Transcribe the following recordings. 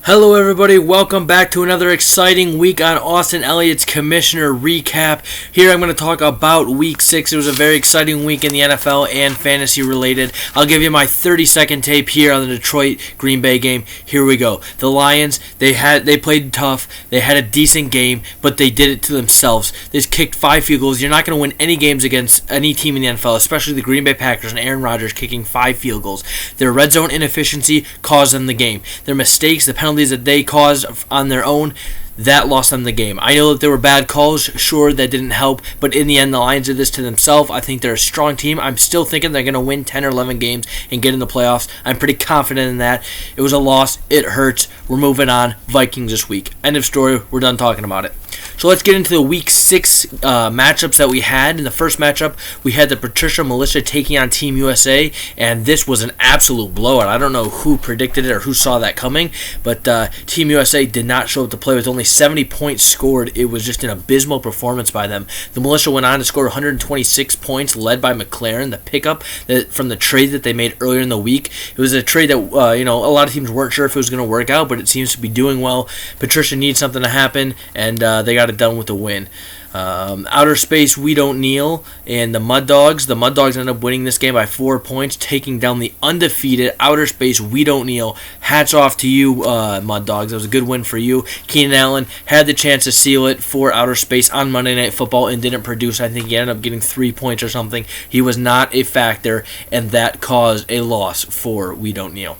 Hello everybody, welcome back to another exciting week on Austin Elliott's Commissioner Recap. Here I'm going to talk about Week 6. It was a very exciting week in the NFL and fantasy related. I'll give you my 30-second tape here on the Detroit-Green Bay game. Here we go. The Lions, they played tough, they had a decent game, but they did it to themselves. They kicked 5 field goals. You're not going to win any games against any team in the NFL, especially the Green Bay Packers and Aaron Rodgers kicking 5 field goals. Their red zone inefficiency caused them the game. Their mistakes, the penalties that they caused on their own, that lost them the game. I know that there were bad calls, sure, that didn't help, but in the end, the Lions did this to themselves. I think they're a strong team. I'm still thinking they're going to win 10 or 11 games and get in the playoffs. I'm pretty confident in that. It was a loss. It hurts. We're moving on. Vikings this week. End of story. We're done talking about it. So let's get into the Week 6 matchups that we had. In the first matchup, we had the Patricia Militia taking on Team USA, and this was an absolute blowout. I don't know who predicted it or who saw that coming, but Team USA did not show up to play with only 70 points scored. It was just an abysmal performance by them. The Militia went on to score 126 points, led by McLaren, the pickup from the trade that they made earlier in the week. It was a trade that a lot of teams weren't sure if it was going to work out, but it seems to be doing well. Patricia needs something to happen, and they got it done with the win. Outer Space, We Don't Kneel, and the Mud Dogs. The Mud Dogs ended up winning this game by 4 points, taking down the undefeated Outer Space, We Don't Kneel. Hats off to you, Mud Dogs. That was a good win for you. Keenan Allen had the chance to seal it for Outer Space on Monday Night Football and didn't produce. I think he ended up getting 3 points or something. He was not a factor, and that caused a loss for We Don't Kneel.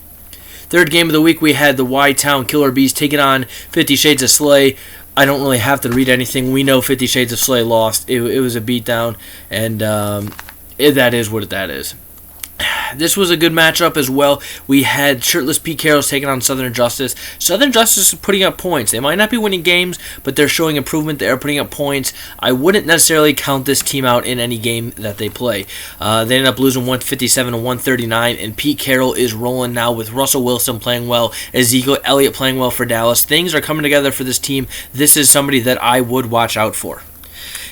Third game of the week, we had the Y-Town Killer Bees taking on 50 Shades of Slay. I don't really have to read anything. We know 50 Shades of Slay lost. It was a beatdown, and that is what that is. This was a good matchup as well. We had Shirtless Pete Carroll's taking on Southern Justice. Southern Justice is putting up points. They might not be winning games, but they're showing improvement. They are putting up points. I wouldn't necessarily count this team out in any game that they play. They ended up losing 157 to 139, and Pete Carroll is rolling now with Russell Wilson playing well, Ezekiel Elliott playing well for Dallas. Things are coming together for this team. This is somebody that I would watch out for.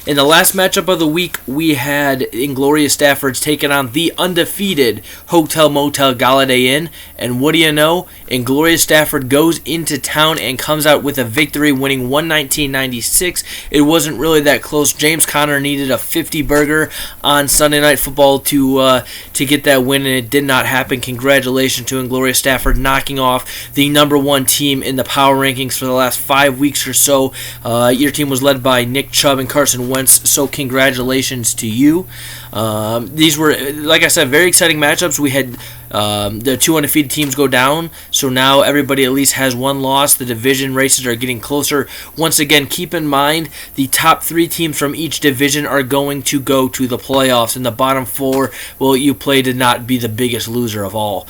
In the last matchup of the week, we had Inglorious Staffords taking on the undefeated Hotel Motel Galladay Inn. And what do you know? Inglorious Stafford goes into town and comes out with a victory, winning 119-96. It wasn't really that close. James Conner needed a 50-burger on Sunday Night Football to get that win, and it did not happen. Congratulations to Inglorious Stafford, knocking off the number one team in the power rankings for the last 5 weeks or so. Your team was led by Nick Chubb and Carson Wentz, so congratulations to you. These were, like I said, very exciting matchups. We had the 2 undefeated teams go down, so now everybody at least has one loss. The division races are getting closer. Once again, keep in mind the top 3 teams from each division are going to go to the playoffs, and the bottom 4, well, you play to not be the biggest loser of all.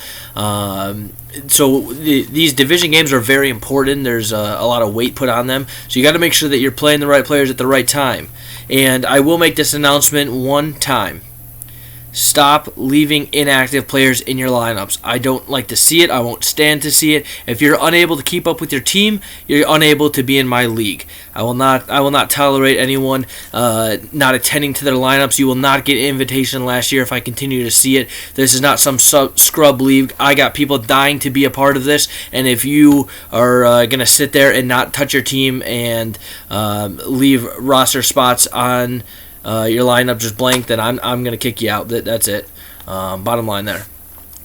So these division games are very important. There's a lot of weight put on them, so you got to make sure that you're playing the right players at the right time. And I will make this announcement one time. Stop leaving inactive players in your lineups. I don't like to see it. I won't stand to see it. If you're unable to keep up with your team, you're unable to be in my league. I will not tolerate anyone not attending to their lineups. You will not get an invitation last year if I continue to see it. This is not some scrub league. I got people dying to be a part of this, and if you are going to sit there and not touch your team and leave roster spots on your lineup just blank, then I'm going to kick you out. That's it. Bottom line there.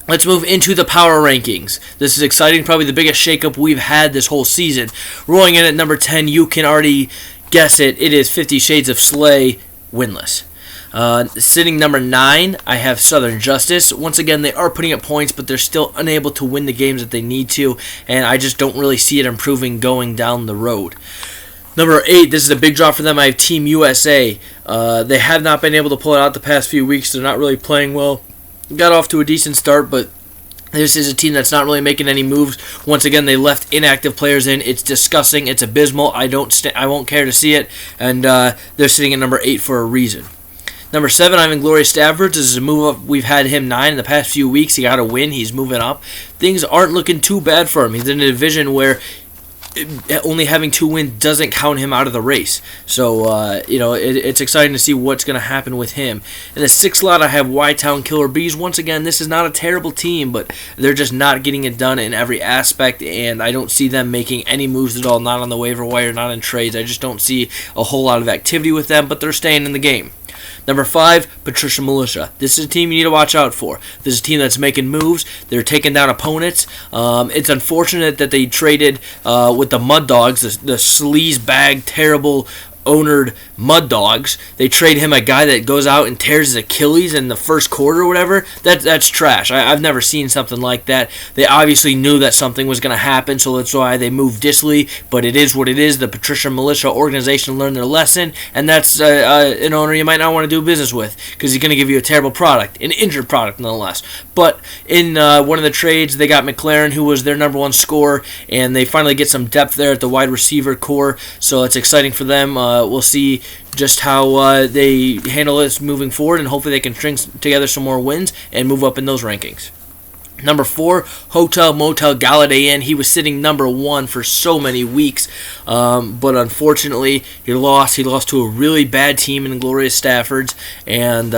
Let's move into the power rankings. This is exciting, probably the biggest shakeup we've had this whole season. Rolling in at number 10, you can already guess it. It is 50 Shades of Slay, winless. Sitting number 9, I have Southern Justice. Once again, they are putting up points, but they're still unable to win the games that they need to, and I just don't really see it improving going down the road. Number 8, this is a big drop for them. I have Team USA. They have not been able to pull it out the past few weeks. They're not really playing well. Got off to a decent start, but this is a team that's not really making any moves. Once again, they left inactive players in. It's disgusting. It's abysmal. I won't care to see it, and they're sitting at number 8 for a reason. Number 7, I'm Inglorious Staffords. This is a move up. We've had him 9 in the past few weeks. He got a win. He's moving up. Things aren't looking too bad for him. He's in a division where only having 2 wins doesn't count him out of the race. So, it's exciting to see what's going to happen with him. In the 6th slot, I have Y-Town Killer Bees. Once again, this is not a terrible team, but they're just not getting it done in every aspect, and I don't see them making any moves at all, not on the waiver wire, not in trades. I just don't see a whole lot of activity with them, but they're staying in the game. Number 5, Patricia Militia. This is a team you need to watch out for. This is a team that's making moves. They're taking down opponents. It's unfortunate that they traded with the Mud Dogs, the sleaze bag, terrible ownered Mud Dogs. They trade him a guy that goes out and tears his Achilles in the first quarter or whatever. That's trash. I've never seen something like that. They obviously knew that something was going to happen, so that's why they moved Disley, but it is what it is. The Patricia Militia organization learned their lesson, and that's an owner you might not want to do business with because he's going to give you a terrible product, an injured product nonetheless. But in one of the trades, they got McLaren, who was their number 1 scorer, and they finally get some depth there at the wide receiver core, so it's exciting for them. We'll see just how they handle this moving forward, and hopefully they can string together some more wins and move up in those rankings. Number 4, Hotel Motel Galladay Inn. He was sitting number 1 for so many weeks, but unfortunately he lost. He lost to a really bad team in Gloria Staffords, and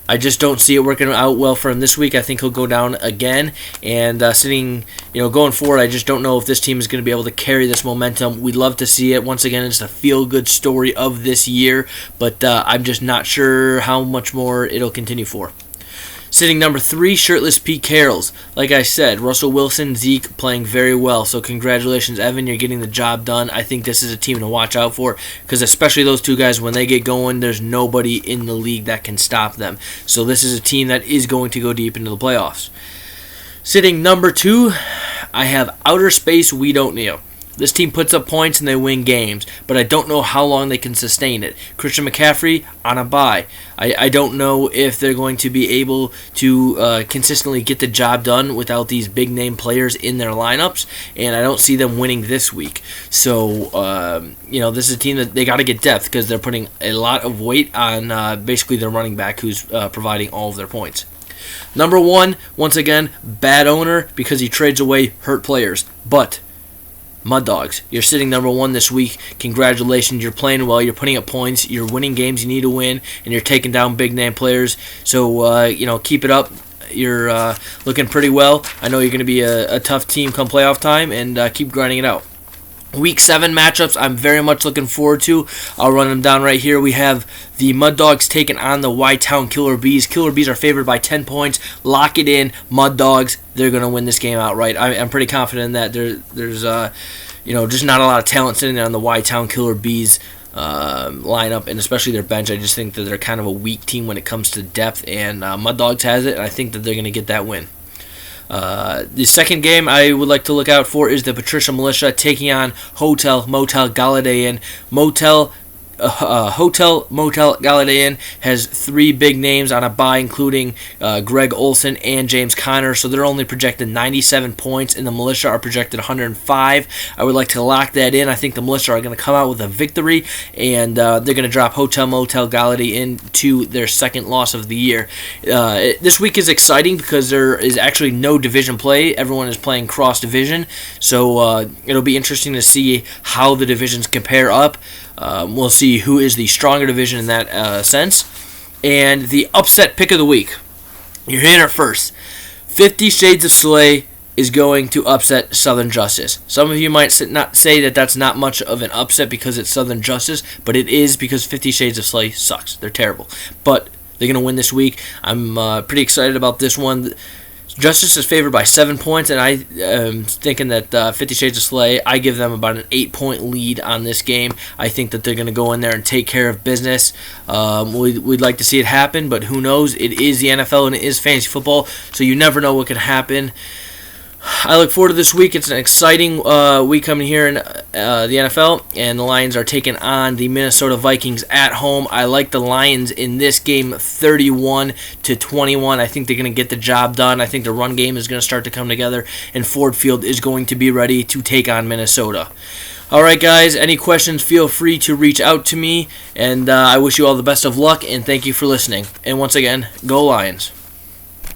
I just don't see it working out well for him this week. I think he'll go down again, and going forward, I just don't know if this team is going to be able to carry this momentum. We'd love to see it. Once again, it's the feel-good story of this year, but I'm just not sure how much more it'll continue for. Sitting number 3, Shirtless Pete Carrolls. Like I said, Russell Wilson, Zeke playing very well. So congratulations, Evan. You're getting the job done. I think this is a team to watch out for because especially those two guys, when they get going, there's nobody in the league that can stop them. So this is a team that is going to go deep into the playoffs. Sitting number 2, I have Outer Space We Don't Know. This team puts up points and they win games, but I don't know how long they can sustain it. Christian McCaffrey on a bye. I don't know if they're going to be able to consistently get the job done without these big-name players in their lineups, and I don't see them winning this week. So, this is a team that they got to get depth because they're putting a lot of weight on basically their running back who's providing all of their points. Number 1, once again, bad owner because he trades away hurt players, but Mud Dogs, you're sitting number 1 this week. Congratulations, you're playing well, you're putting up points, you're winning games you need to win, and you're taking down big-name players. So, keep it up. You're looking pretty well. I know you're going to be a tough team come playoff time, and keep grinding it out. Week 7 matchups I'm very much looking forward to. I'll run them down right here. We have the Mud Dogs taking on the Y-Town Killer Bees. Killer Bees are favored by 10 points. Lock it in. Mud Dogs, they're going to win this game outright. I'm pretty confident in that. There's just not a lot of talent sitting there on the Y-Town Killer Bees lineup, and especially their bench. I just think that they're kind of a weak team when it comes to depth, and Mud Dogs has it, and I think that they're going to get that win. The second game I would like to look out for is the Patricia Militia taking on Hotel Motel Galladay Inn. Hotel Motel Galladay Inn has 3 big names on a bye, including Greg Olson and James Conner, so they're only projected 97 points, and the Militia are projected 105. I would like to lock that in. I think the Militia are going to come out with a victory, and they're going to drop Hotel Motel Galladay Inn to their second loss of the year. This week is exciting because there is actually no division play. Everyone is playing cross-division, so it'll be interesting to see how the divisions compare up. We'll see who is the stronger division in that sense. And the upset pick of the week. You're hearing it first. 50 Shades of Slay is going to upset Southern Justice. Some of you might not say that that's not much of an upset because it's Southern Justice, but it is because 50 Shades of Slay sucks. They're terrible. But they're going to win this week. I'm pretty excited about this one. Justice is favored by 7 points, and I am thinking that 50 Shades of Slay, I give them about an 8-point lead on this game. I think that they're going to go in there and take care of business. We'd like to see it happen, but who knows? It is the NFL and it is fantasy football, so you never know what can happen. I look forward to this week. It's an exciting week coming here in the NFL, and the Lions are taking on the Minnesota Vikings at home. I like the Lions in this game 31-21. I think they're going to get the job done. I think the run game is going to start to come together, and Ford Field is going to be ready to take on Minnesota. All right, guys, any questions, feel free to reach out to me, and I wish you all the best of luck, and thank you for listening. And once again, go Lions.